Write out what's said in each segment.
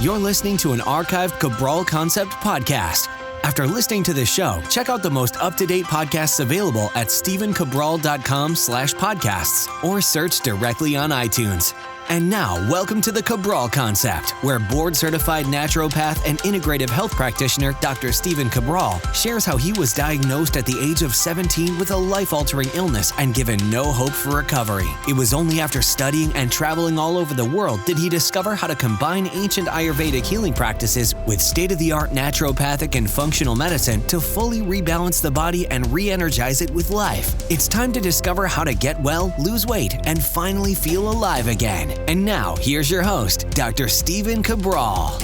You're listening to an archived Cabral Concept podcast. After listening to this show, check out the most up-to-date podcasts available at stephencabral.com/podcasts or search directly on iTunes. And now, welcome to the Cabral Concept, where board-certified naturopath and integrative health practitioner Dr. Stephen Cabral shares how he was diagnosed at the age of 17 with a life-altering illness and given no hope for recovery. It was only after studying and traveling all over the world did he discover how to combine ancient Ayurvedic healing practices with state-of-the-art naturopathic and functional medicine to fully rebalance the body and re-energize it with life. It's time to discover how to get well, lose weight, and finally feel alive again. And now, here's your host, Dr. Stephen Cabral.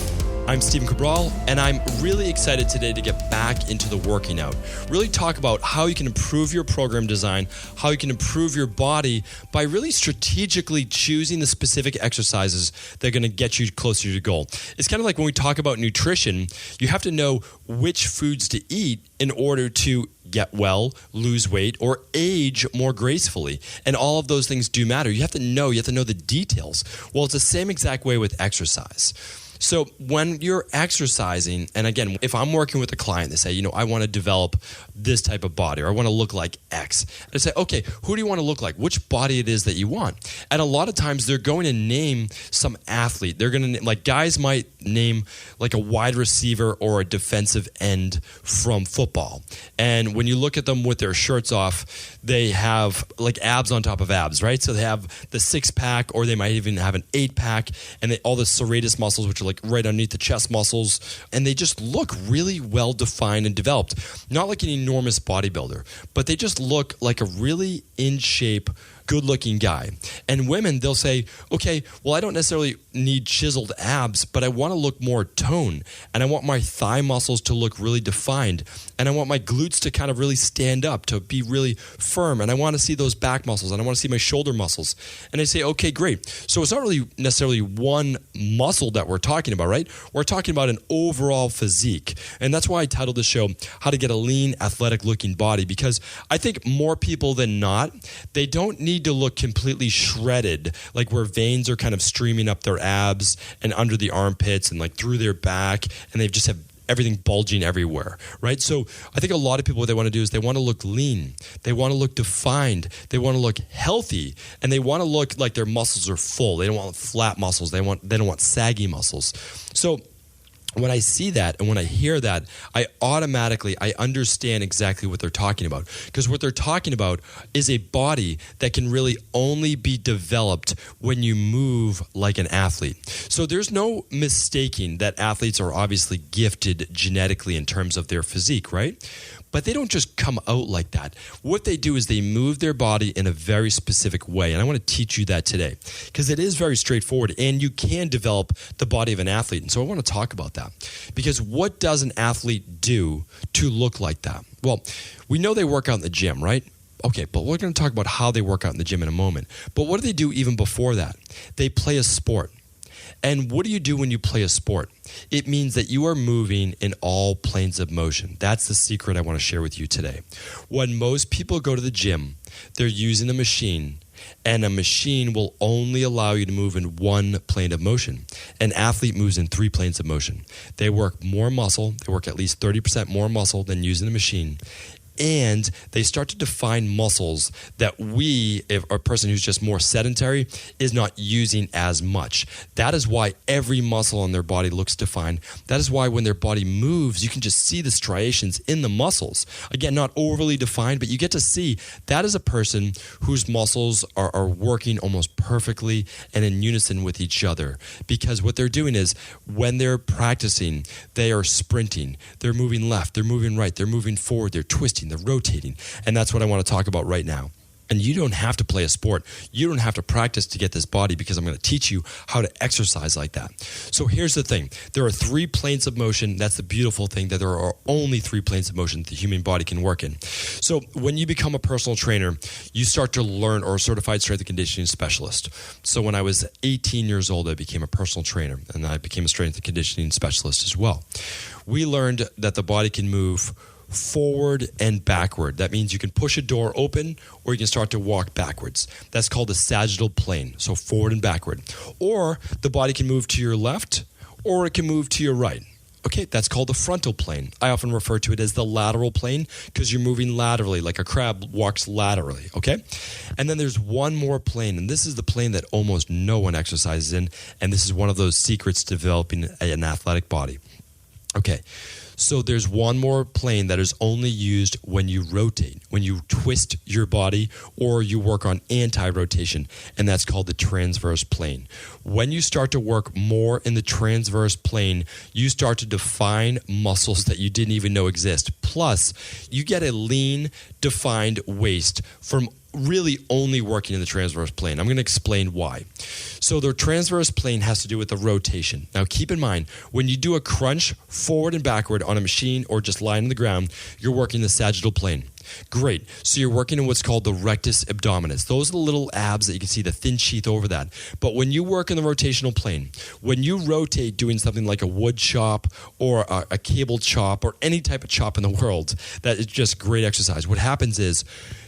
I'm Stephen Cabral, and I'm really excited today to get back into the working out. Really talk about how you can improve your program design, how you can improve your body by really strategically choosing the specific exercises that are going to get you closer to your goal. It's kind of like when we talk about nutrition, you have to know which foods to eat in order to get well, lose weight, or age more gracefully. And all of those things do matter. You have to know the details. Well, it's the same exact way with exercise. So when you're exercising, and again, if I'm working with a client, they say, I want to develop this type of body, or I want to look like X. And I say, okay, who do you want to look like? Which body it is that you want? And a lot of times they're going to name some athlete. They're going to like guys might name like a wide receiver or a defensive end from football. And when you look at them with their shirts off, they have like abs on top of abs, right? So they have the 6-pack, or they might even have an 8-pack, and all the serratus muscles, which are like right underneath the chest muscles, and they just look really well defined and developed. Not like an enormous bodybuilder, but they just look like a really in shape, good-looking guy. And women, they'll say, okay, well, I don't necessarily need chiseled abs, but I want to look more toned, and I want my thigh muscles to look really defined, and I want my glutes to kind of really stand up, to be really firm, and I want to see those back muscles, and I want to see my shoulder muscles. And I say, okay, great. So it's not really necessarily one muscle that we're talking about, right? We're talking about an overall physique. And that's why I titled the show, How to Get a Lean, Athletic-Looking Body, because I think more people than not, they don't need to look completely shredded, like where veins are kind of streaming up their abs and under the armpits and like through their back, and they just have everything bulging everywhere, right? So I think a lot of people, what they want to do is they want to look lean, they want to look defined, they want to look healthy, and they want to look like their muscles are full. They don't want flat muscles. They don't want saggy muscles. So when I see that and when I hear that, I understand exactly what they're talking about. Because what they're talking about is a body that can really only be developed when you move like an athlete. So there's no mistaking that athletes are obviously gifted genetically in terms of their physique, right? But they don't just come out like that. What they do is they move their body in a very specific way. And I want to teach you that today because it is very straightforward, and you can develop the body of an athlete. And so I want to talk about that, because what does an athlete do to look like that? Well, we know they work out in the gym, right? Okay, but we're going to talk about how they work out in the gym in a moment. But what do they do even before that? They play a sport. And what do you do when you play a sport? It means that you are moving in all planes of motion. That's the secret I want to share with you today. When most people go to the gym, they're using a machine, and a machine will only allow you to move in one plane of motion. An athlete moves in 3 planes of motion. They work more muscle. They work at least 30% more muscle than using a machine. And they start to define muscles that if a person who's just more sedentary is not using as much. That is why every muscle on their body looks defined. That is why when their body moves, you can just see the striations in the muscles. Again, not overly defined, but you get to see that is a person whose muscles are working almost perfectly and in unison with each other. Because what they're doing is when they're practicing, they are sprinting. They're moving left, they're moving right, they're moving forward, they're twisting, they're rotating. And that's what I want to talk about right now. And you don't have to play a sport. You don't have to practice to get this body, because I'm going to teach you how to exercise like that. So here's the thing. There are 3 planes of motion. That's the beautiful thing, that there are only 3 planes of motion the human body can work in. So when you become a personal trainer, you start to learn, or a certified strength and conditioning specialist. So when I was 18 years old, I became a personal trainer, and I became a strength and conditioning specialist as well. We learned that the body can move forward and backward. That means you can push a door open, or you can start to walk backwards. That's called the sagittal plane, so forward and backward. Or the body can move to your left, or it can move to your right. Okay, that's called the frontal plane. I often refer to it as the lateral plane because you're moving laterally, like a crab walks laterally, okay? And then there's one more plane, and this is the plane that almost no one exercises in, and this is one of those secrets to developing an athletic body. Okay, so there's one more plane that is only used when you rotate, when you twist your body or you work on anti-rotation, and that's called the transverse plane. When you start to work more in the transverse plane, you start to define muscles that you didn't even know exist. Plus, you get a lean, defined waist from really only working in the transverse plane. I'm going to explain why. So the transverse plane has to do with the rotation. Now keep in mind, when you do a crunch forward and backward on a machine or just lying on the ground, you're working the sagittal plane. Great. So you're working in what's called the rectus abdominis. Those are the little abs that you can see, the thin sheath over that. But when you work in the rotational plane, when you rotate doing something like a wood chop or a cable chop or any type of chop in the world, that is just great exercise. What happens is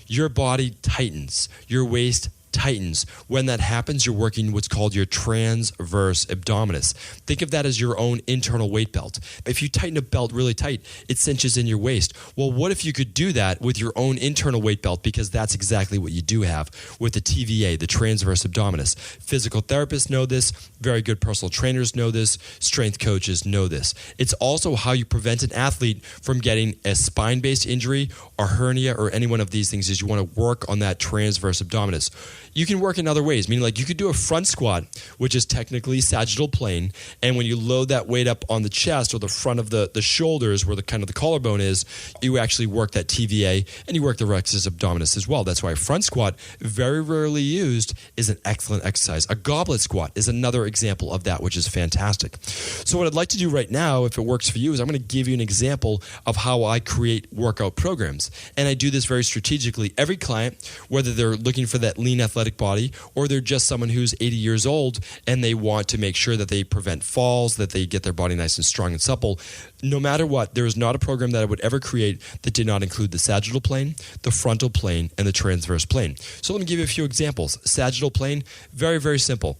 your body tightens, your waist tightens. When that happens, you're working what's called your transverse abdominis. Think of that as your own internal weight belt. If you tighten a belt really tight, it cinches in your waist. Well, what if you could do that with your own internal weight belt? Because that's exactly what you do have with the TVA, the transverse abdominis. Physical therapists know this. Very good personal trainers know this. Strength coaches know this. It's also how you prevent an athlete from getting a spine-based injury or hernia or any one of these things is you want to work on that transverse abdominis. You can work in other ways, meaning like you could do a front squat, which is technically sagittal plane, and when you load that weight up on the chest or the front of the shoulders where the kind of the collarbone is, you actually work that TVA and you work the rectus abdominis as well. That's why a front squat, very rarely used, is an excellent exercise. A goblet squat is another example of that, which is fantastic. So what I'd like to do right now, if it works for you, is I'm going to give you an example of how I create workout programs. And I do this very strategically. Every client, whether they're looking for that lean athletic body or they're just someone who's 80 years old and they want to make sure that they prevent falls, that they get their body nice and strong and supple, no matter what, there is not a program that I would ever create that did not include the sagittal plane, the frontal plane, and the transverse plane. So let me give you a few examples. Sagittal plane, very, very simple.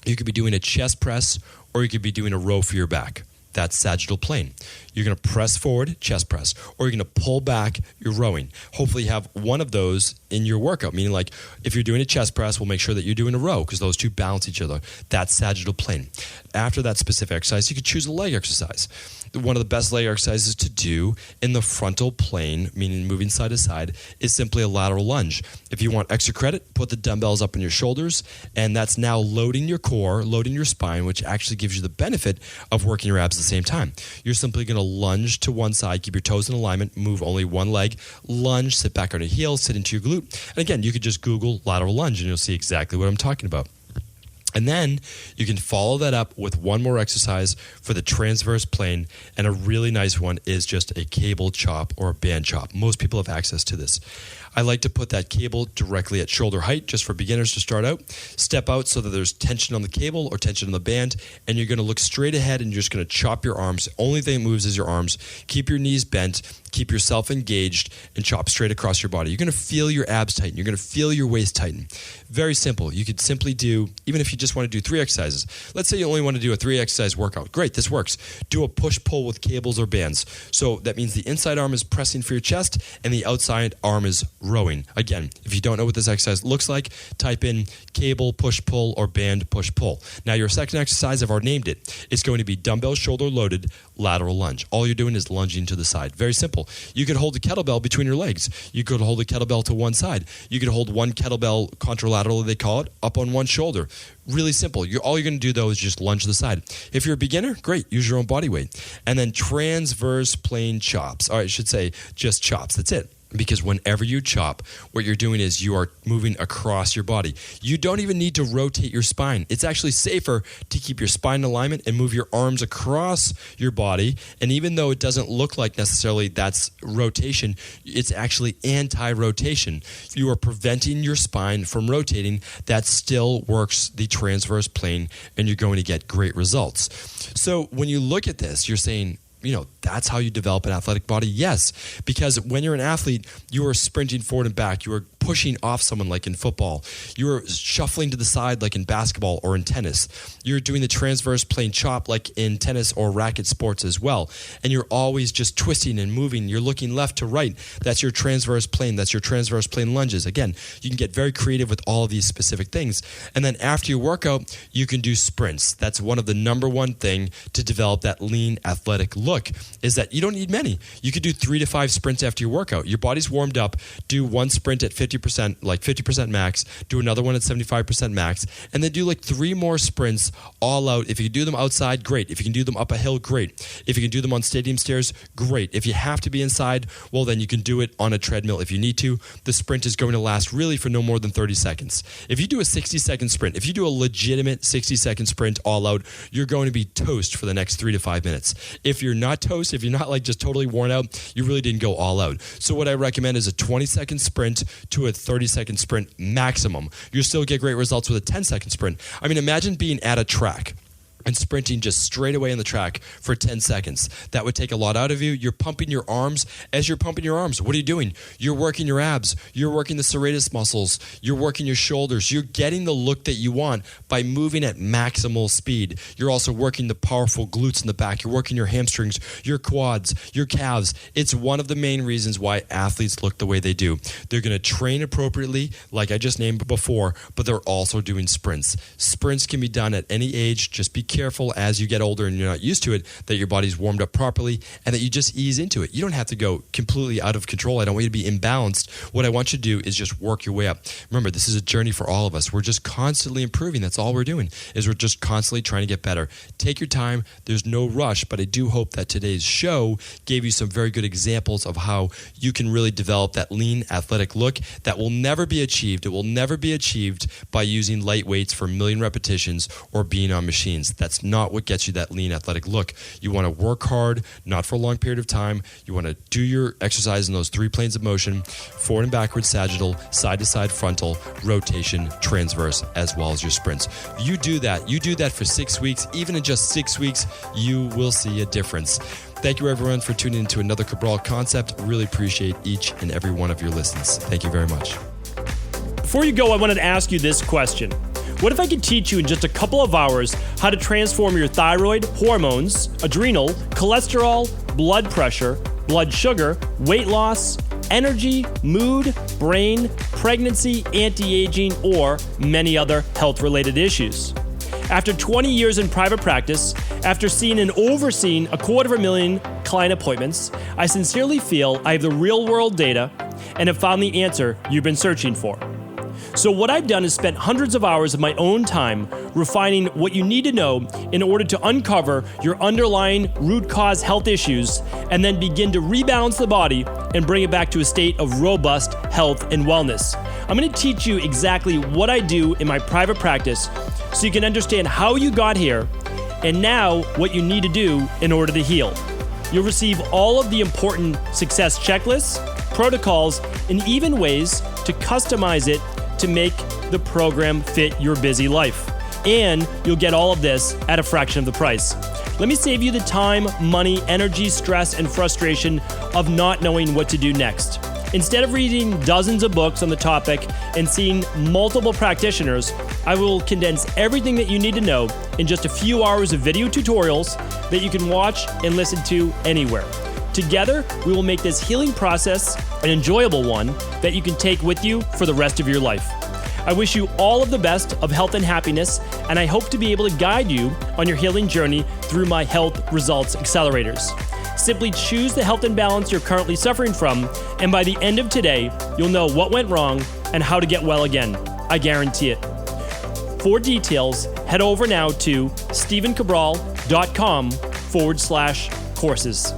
You could be doing a chest press or you could be doing a row for your back. That's sagittal plane. You're going to press forward, chest press, or you're going to pull back, you're rowing. Hopefully you have one of those in your workout, meaning like if you're doing a chest press, we'll make sure that you're doing a row because those two balance each other. That's sagittal plane. After that specific exercise, you could choose a leg exercise. One of the best leg exercises to do in the frontal plane, meaning moving side to side, is simply a lateral lunge. If you want extra credit, put the dumbbells up on your shoulders, and that's now loading your core, loading your spine, which actually gives you the benefit of working your abs at the same time. You're simply going to lunge to one side, keep your toes in alignment, move only one leg, lunge, sit back on your heels, sit into your glute. And again, you could just Google lateral lunge and you'll see exactly what I'm talking about. And then you can follow that up with one more exercise for the transverse plane, and a really nice one is just a cable chop or a band chop. Most people have access to this. I like to put that cable directly at shoulder height just for beginners to start out. Step out so that there's tension on the cable or tension on the band, and you're going to look straight ahead and you're just going to chop your arms. The only thing that moves is your arms. Keep your knees bent, keep yourself engaged, and chop straight across your body. You're going to feel your abs tighten. You're going to feel your waist tighten. Very simple. You could simply do, even if you just want to do 3 exercises. Let's say you only want to do a 3 exercise workout. Great, this works. Do a push-pull with cables or bands. So that means the inside arm is pressing for your chest and the outside arm is rowing. Again, if you don't know what this exercise looks like, type in cable push-pull or band push-pull. Now your second exercise, I've already named it. It's going to be dumbbell shoulder loaded lateral lunge. All you're doing is lunging to the side. Very simple. You could hold a kettlebell between your legs. You could hold a kettlebell to one side. You could hold one kettlebell contralateral, they call it, up on one shoulder. Really simple. All you're going to do, though, is just lunge to the side. If you're a beginner, great. Use your own body weight. And then transverse plane chops. Or I should say just chops. That's it. Because whenever you chop, what you're doing is you are moving across your body. You don't even need to rotate your spine. It's actually safer to keep your spine in alignment and move your arms across your body. And even though it doesn't look like necessarily that's rotation, it's actually anti-rotation. You are preventing your spine from rotating. That still works the transverse plane, and you're going to get great results. So when you look at this, you're saying, that's how you develop an athletic body? Yes, because when you're an athlete, you are sprinting forward and back. You are pushing off someone like in football. You are shuffling to the side like in basketball or in tennis. You're doing the transverse plane chop like in tennis or racket sports as well. And you're always just twisting and moving. You're looking left to right. That's your transverse plane. That's your transverse plane lunges. Again, you can get very creative with all of these specific things. And then after your workout, you can do sprints. That's one of the number one thing to develop that lean athletic look, is that you don't need many. You could do 3 to 5 sprints after your workout. Your body's warmed up. Do one sprint at 50%, like 50% max. Do another one at 75% max. And then do like 3 more sprints all out. If you can do them outside, great. If you can do them up a hill, great. If you can do them on stadium stairs, great. If you have to be inside, well, then you can do it on a treadmill if you need to. The sprint is going to last really for no more than 30 seconds. If you do a 60-second sprint, if you do a legitimate 60-second sprint all out, you're going to be toast for the next 3 to 5 minutes. If you're not toast, if you're not like just totally worn out, you really didn't go all out. So what I recommend is a 20-second sprint to a 30-second sprint maximum. You'll still get great results with a 10-second sprint. I mean, imagine being at a track and sprinting just straight away on the track for 10 seconds. That would take a lot out of you. You're pumping your arms. As you're pumping your arms, what are you doing? You're working your abs. You're working the serratus muscles. You're working your shoulders. You're getting the look that you want by moving at maximal speed. You're also working the powerful glutes in the back. You're working your hamstrings, your quads, your calves. It's one of the main reasons why athletes look the way they do. They're going to train appropriately, like I just named before, but they're also doing sprints. Sprints can be done at any age. Just be careful as you get older and you're not used to it, that your body's warmed up properly and that you just ease into it. You don't have to go completely out of control. I don't want you to be imbalanced. What I want you to do is just work your way up. Remember, this is a journey for all of us. We're just constantly improving. That's all we're doing, is we're just constantly trying to get better. Take your time. There's no rush, but I do hope that today's show gave you some very good examples of how you can really develop that lean athletic look that will never be achieved. It will never be achieved by using light weights for a million repetitions or being on machines. That's not what gets you that lean athletic look. You want to work hard, not for a long period of time. You want to do your exercise in those 3 planes of motion: forward and backward sagittal, side to side frontal, rotation, transverse, as well as your sprints. You do that for 6 weeks. Even in just 6 weeks, you will see a difference. Thank you, everyone, for tuning into another Cabral Concept. Really appreciate each and every one of your listens. Thank you very much. Before you go, I wanted to ask you this question. What if I could teach you in just a couple of hours how to transform your thyroid, hormones, adrenal, cholesterol, blood pressure, blood sugar, weight loss, energy, mood, brain, pregnancy, anti-aging, or many other health-related issues? After 20 years in private practice, after seeing and overseeing 250,000 client appointments, I sincerely feel I have the real-world data and have found the answer you've been searching for. So what I've done is spent hundreds of hours of my own time refining what you need to know in order to uncover your underlying root cause health issues and then begin to rebalance the body and bring it back to a state of robust health and wellness. I'm going to teach you exactly what I do in my private practice so you can understand how you got here and now what you need to do in order to heal. You'll receive all of the important success checklists, protocols, and even ways to customize it to make the program fit your busy life. And you'll get all of this at a fraction of the price. Let me save you the time, money, energy, stress, and frustration of not knowing what to do next. Instead of reading dozens of books on the topic and seeing multiple practitioners, I will condense everything that you need to know in just a few hours of video tutorials that you can watch and listen to anywhere. Together, we will make this healing process an enjoyable one that you can take with you for the rest of your life. I wish you all of the best of health and happiness, and I hope to be able to guide you on your healing journey through my Health Results Accelerators. Simply choose the health imbalance you're currently suffering from, and by the end of today, you'll know what went wrong and how to get well again. I guarantee it. For details, head over now to stephencabral.com/courses.